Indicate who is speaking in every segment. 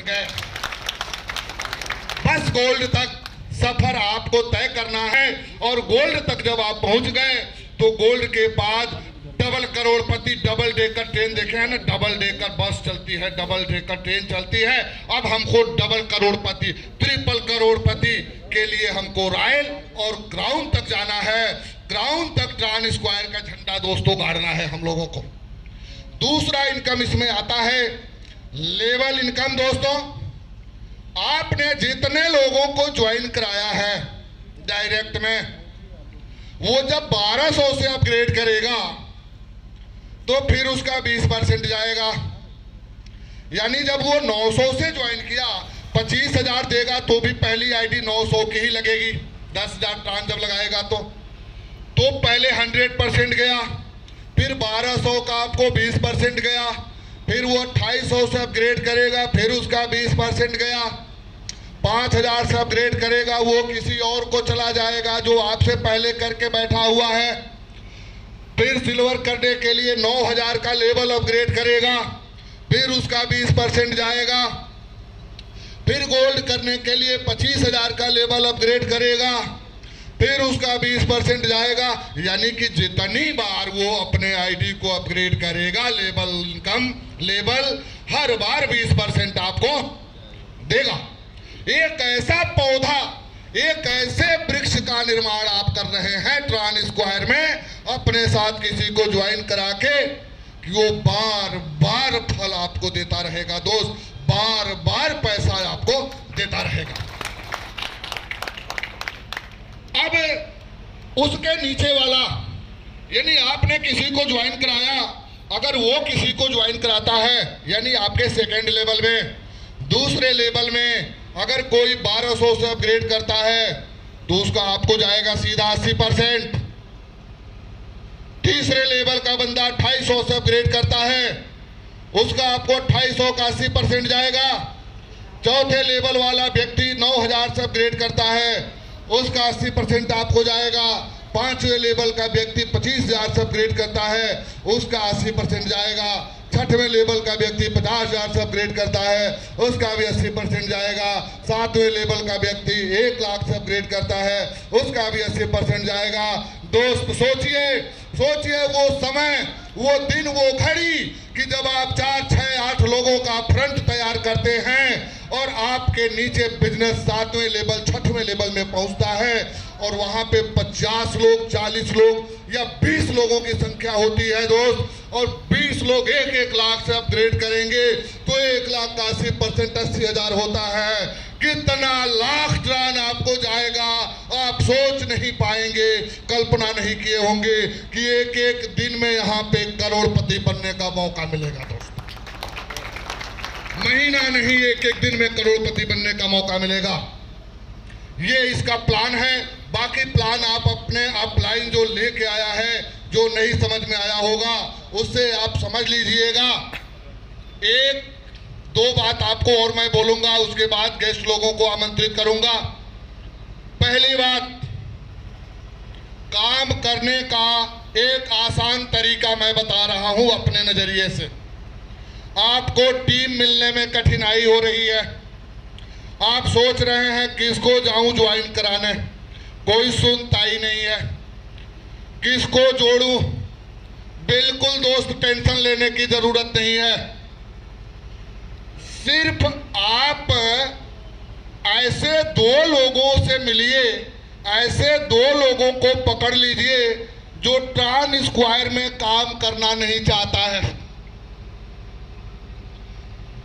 Speaker 1: गए। बस गोल्ड तक सफर आपको तय करना है और गोल्ड तक जब आप पहुंच गए तो गोल्ड के बाद डबल करोड़पति डबल डेकर ट्रेन देखे हैं ना, डबल डेकर बस चलती है, डबल डेकर ट्रेन चलती है। अब हमको डबल करोड़पति ट्रिपल करोड़पति के लिए हमको रॉयल और ग्राउंड तक जाना है। ग्राउंड तक ट्रांस स्क्वायर का झंडा दोस्तों गाड़ना है हम लोगों को। दूसरा इनकम इसमें आता है लेवल इनकम। दोस्तों, आपने जितने लोगों को ज्वाइन कराया है डायरेक्ट में, वो जब 1200 से अपग्रेड करेगा तो फिर उसका 20% जाएगा। यानी जब वो 900 से ज्वाइन किया 25,000 देगा तो भी पहली आईडी 900 की ही लगेगी। 10,000 ट्रांस जब लगाएगा तो पहले 100% गया, फिर 1200 का आपको 20% गया, फिर वो 2800 से अपग्रेड करेगा, फिर उसका 20% गया। 5,000 से अपग्रेड करेगा, वो किसी और को चला जाएगा जो आपसे पहले करके बैठा हुआ है। फिर सिल्वर करने के लिए 9,000 का लेवल अपग्रेड करेगा, फिर उसका 20% जाएगा। फिर गोल्ड करने के लिए 25,000 का लेवल अपग्रेड करेगा, फिर उसका 20% जाएगा। यानी कि जितनी बार वो अपने आईडी को अपग्रेड करेगा लेवल इनकम लेवल, हर बार 20% आपको देगा। एक ऐसा पौधा, एक ऐसे वृक्ष का निर्माण आप कर रहे हैं ट्रांस स्क्वायर में अपने साथ किसी को ज्वाइन करा के कि वो बार बार फल आपको देता रहेगा दोस्त, बार बार पैसा आपको देता रहेगा। अब उसके नीचे वाला, यानी आपने किसी को ज्वाइन कराया, अगर वो किसी को ज्वाइन कराता है यानी आपके सेकेंड लेवल में, दूसरे लेवल में अगर कोई 1200 से अपग्रेड करता है तो उसका आपको जाएगा सीधा 80%। तीसरे लेवल का बंदा 2800 से अपग्रेड करता है, उसका आपको 2800 का 80% जाएगा। चौथे लेवल वाला व्यक्ति 9,000 से अपग्रेड करता है, उसका 80% आपको जाएगा। पांचवें लेवल का व्यक्ति 25,000 से अपग्रेड करता है, उसका 80% जाएगा। छठवें लेवल का व्यक्ति 50,000 से अपग्रेड करता है, उसका भी 80% जाएगा। सातवें लेवल का व्यक्ति 1 लाख से अपग्रेड करता है, उसका भी 80% जाएगा। दोस्त सोचिए वो समय, वो दिन, वो घड़ी कि जब आप 4, 6, 8 लोगों का फ्रंट तैयार करते हैं और आपके नीचे बिजनेस 7वें लेवल 6वें लेवल में पहुंचता है और वहां पे 50 लोग, 40 लोग या 20 लोगों की संख्या होती है दोस्त, और 20 लोग 1-1 लाख से अपग्रेड करेंगे तो 1 लाख का 80% 80,000 होता है। कितना लाख ट्रान आपको जाएगा आप सोच नहीं पाएंगे, कल्पना नहीं किए होंगे कि एक एक दिन में यहाँ पे करोड़पति बनने का मौका मिलेगा दोस्तों। महीना नहीं, एक एक दिन में करोड़पति बनने का मौका मिलेगा। ये इसका प्लान है। बाकी प्लान आप अपने अपलाइन जो लेके आया है, जो नहीं समझ में आया होगा उससे आप समझ लीजिएगा। 1-2 बात आपको और मैं बोलूंगा, उसके बाद गेस्ट लोगों को आमंत्रित करूंगा। पहली बात, काम करने का एक आसान तरीका मैं बता रहा हूं अपने नजरिए से। आपको टीम मिलने में कठिनाई हो रही है, आप सोच रहे हैं किसको जाऊं ज्वाइन कराने, कोई सुनता ही नहीं है, किसको जोड़ूं। बिल्कुल दोस्त, टेंशन लेने की जरूरत नहीं है। सिर्फ आप ऐसे 2 लोगों से मिलिए, ऐसे 2 लोगों को पकड़ लीजिए जो ट्रांस स्क्वायर में काम करना नहीं चाहता है।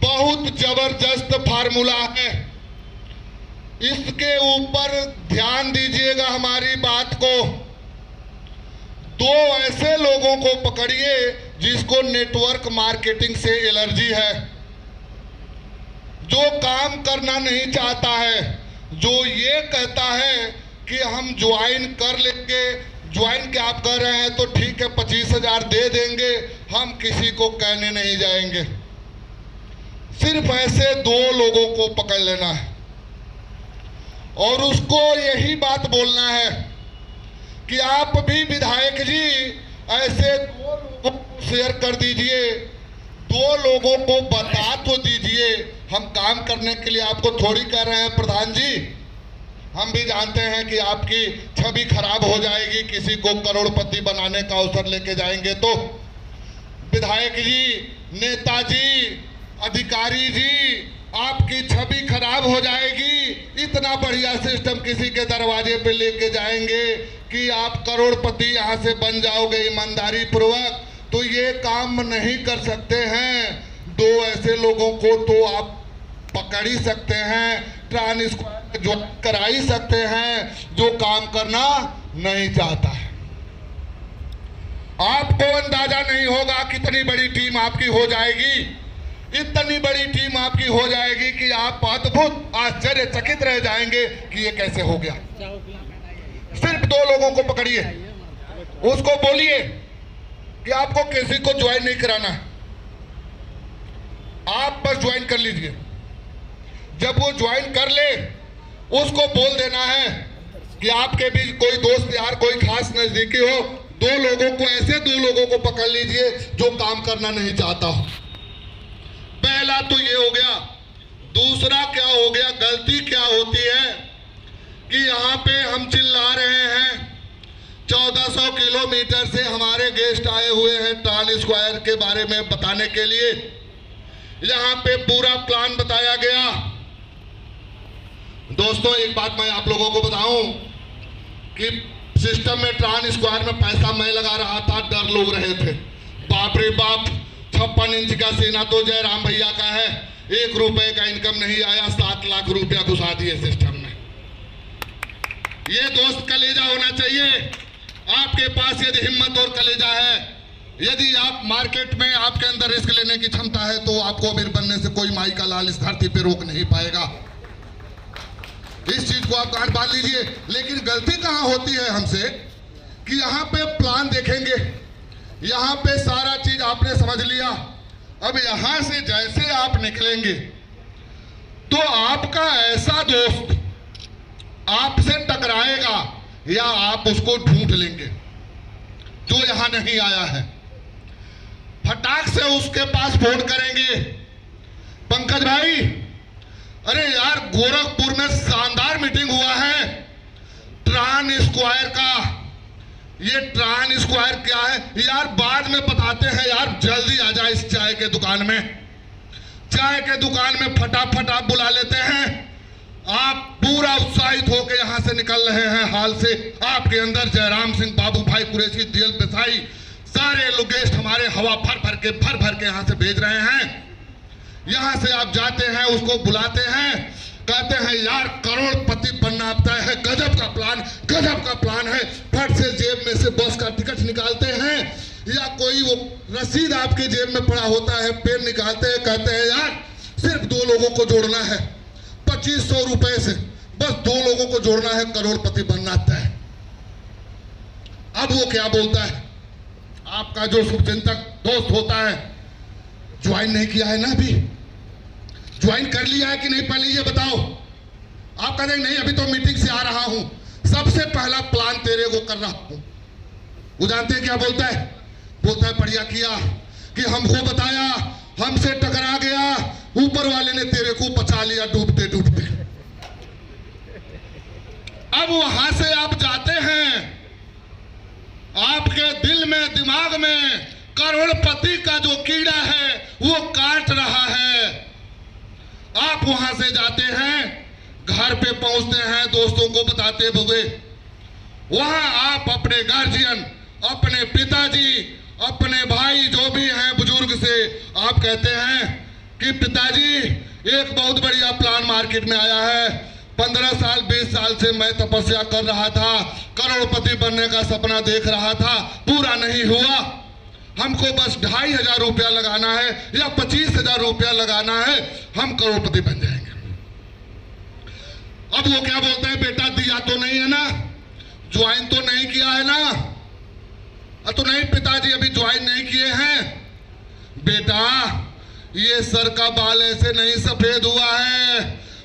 Speaker 1: बहुत जबरदस्त फार्मूला है, इसके ऊपर ध्यान दीजिएगा हमारी बात को। 2 ऐसे लोगों को पकड़िए जिसको नेटवर्क मार्केटिंग से एलर्जी है, जो काम करना नहीं चाहता है, जो ये कहता है कि हम ज्वाइन कर लेंगे, ज्वाइन क्या आप कर रहे हैं तो ठीक है 25,000 दे देंगे, हम किसी को कहने नहीं जाएंगे। सिर्फ ऐसे 2 लोगों को पकड़ लेना है और उसको यही बात बोलना है कि आप भी विधायक जी ऐसे 2 लोगों को शेयर कर दीजिए, 2 लोगों को बता तो दीजिए, हम काम करने के लिए आपको थोड़ी कह रहे हैं प्रधान जी। हम भी जानते हैं कि आपकी छवि खराब हो जाएगी, किसी को करोड़पति बनाने का अवसर लेके जाएंगे तो। विधायक जी, नेताजी, अधिकारी जी, आपकी छवि खराब हो जाएगी। इतना बढ़िया सिस्टम किसी के दरवाजे पे लेके जाएंगे कि आप करोड़पति यहाँ से बन जाओगे ईमानदारी पूर्वक, तो ये काम नहीं कर सकते हैं। दो ऐसे लोगों को तो आप पकड़ ही सकते हैं, ट्रांसफर जो करा ही सकते हैं, जो काम करना नहीं चाहता है। आपको अंदाजा नहीं होगा कितनी बड़ी टीम आपकी हो जाएगी। इतनी बड़ी टीम आपकी हो जाएगी कि आप अद्भुत आश्चर्यचकित रह जाएंगे कि ये कैसे हो गया। सिर्फ 2 लोगों को पकड़िए, उसको बोलिए कि आपको किसी को ज्वाइन नहीं कराना है, आप बस ज्वाइन कर लीजिए। जब वो ज्वाइन कर ले, उसको बोल देना है कि आपके बीच कोई दोस्त यार, कोई खास नजदीकी हो, 2 लोगों को, ऐसे 2 लोगों को पकड़ लीजिए जो काम करना नहीं चाहता हो। पहला तो ये हो गया। दूसरा क्या हो गया, गलती क्या होती है कि यहाँ पे हम चिल्ला रहे हैं, 1400 किलोमीटर से हमारे गेस्ट आए हुए हैं ट्रांसस्क्वायर के बारे में बताने के लिए। यहाँ पे पूरा प्लान बताया गया। दोस्तों, एक बात मैं आप लोगों को बताऊं कि सिस्टम में ट्रांसस्क्वायर में पैसा मैं लगा रहा था, डर लोग रहे थे। बाप रे बाप, 56 इंच का सीना तो जयराम भैया का है, 1 रुपए का इनकम नहीं आया, 7 लाख रुपया घुसा दिए सिस्टम में। ये दोस्त कलेजा होना चाहिए आपके पास। यदि हिम्मत और कलेजा है, यदि आप मार्केट में आपके अंदर रिस्क लेने की क्षमता है, तो आपको अमीर बनने से कोई माई का लाल इस धरती पे रोक नहीं पाएगा। इस चीज को आप गांठ बांध लीजिए। लेकिन गलती कहां होती है हमसे कि यहाँ पे प्लान देखेंगे, यहाँ पे सारा चीज आपने समझ लिया। अब यहां से जैसे आप निकलेंगे तो आपका ऐसा दोस्त आपसे टकराएगा या आप उसको ढूंढ लेंगे जो यहां नहीं आया है। फटाक से उसके पास फोन करेंगे, पंकज भाई, अरे यार गोरखपुर में शानदार मीटिंग हुआ है ट्रांसस्क्वायर का। ये ट्रांसस्क्वायर क्या है यार, बाद में बताते हैं यार, जल्दी आ जाए इस चाय के दुकान में। चाय के दुकान में फटाफट आप बुला लेते हैं। आप पूरा उत्साहित होकर यहां से निकल रहे हैं। हाल से आपके अंदर जयराम सिंह, बाबू भाई कुरैशी, दियल देसाई, सारे लोग गेस्ट हमारे हवा भर भर के यहां से भेज रहे हैं। यहां से आप जाते हैं, उसको बुलाते हैं, कहते हैं यार करोड़पति बनना तय है, गजब का प्लान है। फट से जेब में से बस का टिकट निकालते हैं या कोई वो रसीद आपके जेब में पड़ा होता है, पेन निकालते हैं, कहते हैं यार सिर्फ 2 लोगों को जोड़ना है 2500 रुपए से, बस 2 लोगों को जोड़ना है, करोड़पति बनना तय। अब वो क्या बोलता है, आपका जो शुभचिंतक दोस्त होता है, ज्वाइन नहीं किया है ना, अभी ज्वाइन कर लिया है कि नहीं, पहले ये बताओ। आप कहते हैं नहीं अभी तो मीटिंग से आ रहा हूं, सबसे पहला प्लान तेरे को कर रहा हूं। वो जानते हैं क्या बोलता है? बोलता है बढ़िया किया कि हमको बताया, हमसे टकरा गया, ऊपर वाले ने तेरे को बचा लिया डूबते डूबते। अब वहां से आप जाते हैं, आपके दिल में, दिमाग में करोड़पति का जो कीड़ा है वो काट रहा है। आप वहां से जाते हैं, घर पे पहुंचते हैं, दोस्तों को बताते हुए, वहां आप अपने गार्जियन, अपने पिताजी, अपने भाई जो भी हैं बुजुर्ग से आप कहते हैं कि पिताजी एक बहुत बढ़िया प्लान मार्केट में आया है, 15 साल 20 साल से मैं तपस्या कर रहा था, करोड़पति बनने का सपना देख रहा था, पूरा नहीं हुआ, हमको बस 2500 रुपया लगाना है या 25,000 रुपया लगाना है, हम करोड़पति बन जाएंगे। अब वो क्या बोलते हैं, बेटा दिया तो नहीं है ना, ज्वाइन तो नहीं किया है ना? तो नहीं पिताजी अभी ज्वाइन नहीं किए हैं। बेटा ये सर का बाल ऐसे नहीं सफेद हुआ है,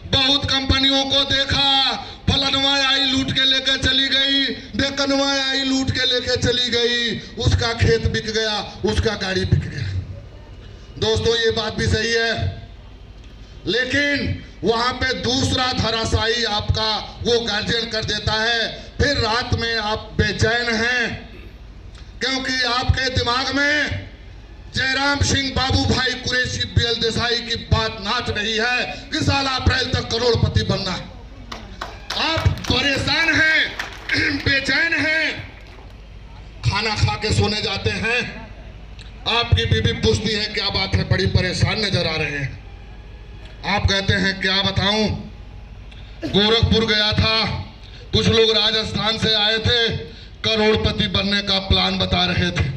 Speaker 1: बहुत कंपनियों को देखा, फलनवा आई लूट के लेकर चली गई, ढेकनवा आई लूट के लेकर चली गई, उसका खेत बिक गया, उसका गाड़ी बिक गया। दोस्तों ये बात भी सही है, लेकिन वहां पे दूसरा धराशायी आपका वो गार्जियन कर देता है। फिर रात में आप बेचैन हैं क्योंकि आपके दिमाग में जयराम सिंह बाबू भाई कुरैशी बीएल देसाई की बात नाच रही है कि साला अप्रैल तक करोड़पति बनना है। आप परेशान हैं, बेचैन हैं, खाना खा के सोने जाते हैं, आपकी बीबी पूछती है क्या बात है, बड़ी परेशान नजर आ रहे हैं। आप कहते हैं क्या बताऊं, गोरखपुर गया था, कुछ लोग राजस्थान से आए थे, करोड़पति बनने का प्लान बता रहे थे।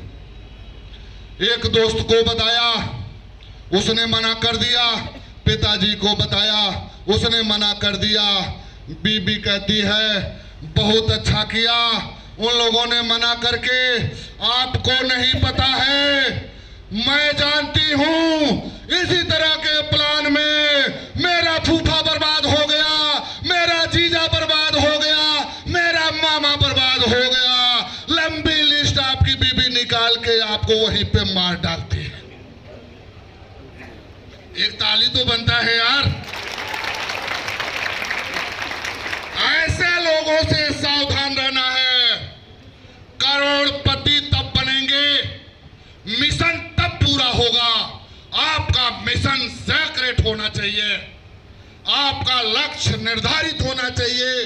Speaker 1: एक दोस्त को बताया, उसने मना कर दिया, पिताजी को बताया, उसने मना कर दिया। बीबी कहती है बहुत अच्छा किया, उन लोगों ने मना करके, आपको नहीं पता है, मैं जानती हूं इसी तरह के प्लान में मेरा फूफा बर्बाद हो गया, मेरा जीजा बर्बाद हो गया, मेरा मामा बर्बाद हो गया। लंबी लिस्ट आपकी बीबी निकाल के आपको वहीं पे मार डालती है। एक ताली तो बनता है यार। ऐसे लोगों से सावधान रहना है। करोड़पति तब बनेंगे, मिशन तब पूरा होगा। आपका मिशन सेक्रेट होना चाहिए, आपका लक्ष्य निर्धारित होना चाहिए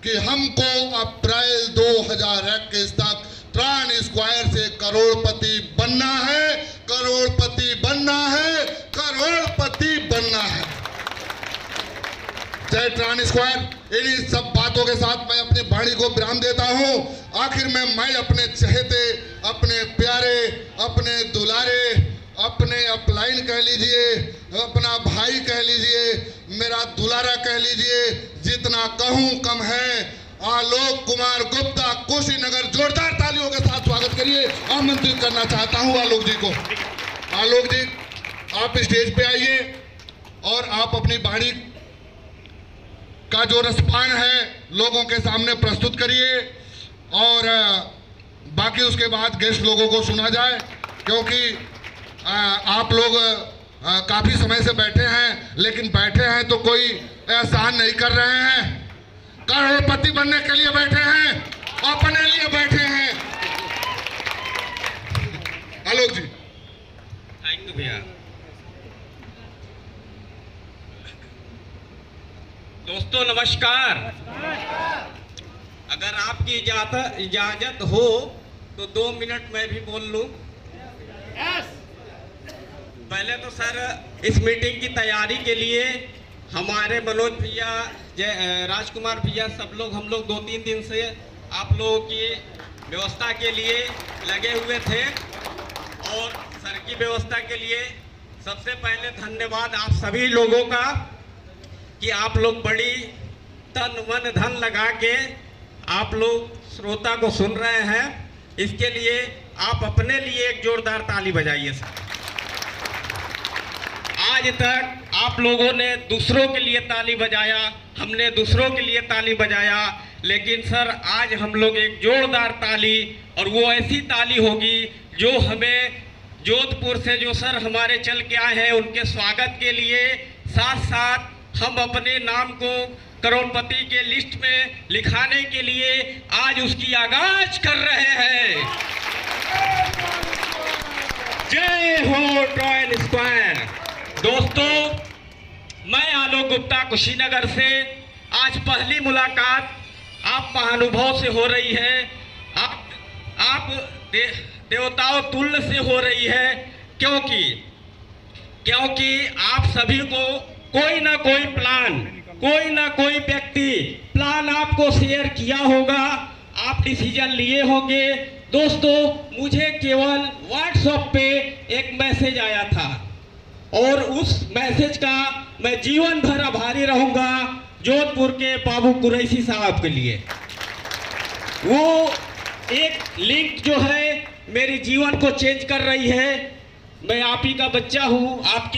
Speaker 1: कि हमको अप्रैल 2021 तक ट्रांस स्क्वायर से करोड़पति बनना है, करोड़पति बनना है, करोड़पति बनना है। जय ट्रांस स्क्वायर। इन्हीं सब बातों के साथ मैं अपनी वाणी को विराम देता हूं। आखिर में मैं अपने चहेते, अपने प्यारे, अपने दुलारे, अपने अपलाइन कह लीजिए, अपना भाई कह लीजिए, मेरा दुलारा कह लीजिए, जितना कहूं कम है, आलोक कुमार गुप्ता कुशीनगर, जोरदार तालियों के साथ स्वागत करिए। आमंत्रित करना चाहता हूं आलोक जी को। आलोक जी आप स्टेज पे आइए और आप अपनी वाणी का जो रसपान है लोगों के सामने प्रस्तुत करिए और बाकी उसके बाद गेस्ट लोगों को सुना जाए, क्योंकि आप लोग काफी समय से बैठे हैं, लेकिन बैठे हैं तो कोई एहसान नहीं कर रहे हैं, करोड़पति बनने के लिए बैठे हैं, अपने लिए बैठे हैं। आलोक जी।
Speaker 2: थैंक यू भैया। दोस्तों नमस्कार। अगर आपकी इजाजत हो तो 2 मिनट मैं भी बोल लूं। पहले तो सर इस मीटिंग की तैयारी के लिए हमारे मनोज भैया, राजकुमार भैया, सब लोग, हम लोग 2-3 दिन से आप लोगों की व्यवस्था के लिए लगे हुए थे और सर की व्यवस्था के लिए सबसे पहले धन्यवाद आप सभी लोगों का कि आप लोग बड़ी तन मन धन लगा के आप लोग श्रोता को सुन रहे हैं। इसके लिए आप अपने लिए एक जोरदार ताली बजाइए सर। आज तक आप लोगों ने दूसरों के लिए ताली बजाया, हमने दूसरों के लिए ताली बजाया, लेकिन सर आज हम लोग एक जोरदार ताली, और वो ऐसी ताली होगी जो हमें जोधपुर से जो सर हमारे चल के आए हैं उनके स्वागत के लिए, साथ साथ हम अपने नाम को करोड़पति के लिस्ट में लिखाने के लिए आज उसकी आगाज कर रहे हैं। जय हो ट्रांस स्क्वायर। दोस्तों मैं आलोक गुप्ता कुशीनगर से, आज पहली मुलाकात आप महानुभव से हो रही है, आप देवताओं तुल्य से हो रही है, क्योंकि आप सभी को कोई ना कोई प्लान, कोई ना कोई व्यक्ति प्लान आपको शेयर किया होगा, आप डिसीजन लिए होंगे। दोस्तों मुझे केवल व्हाट्सएप पे एक मैसेज आया था और उस मैसेज का मैं जीवन भर आभारी रहूंगा जोधपुर के बाबू कुरैशी साहब के लिए। वो एक लिंक जो है मेरे जीवन को चेंज कर रही है। मैं आप ही का बच्चा हूँ, आपके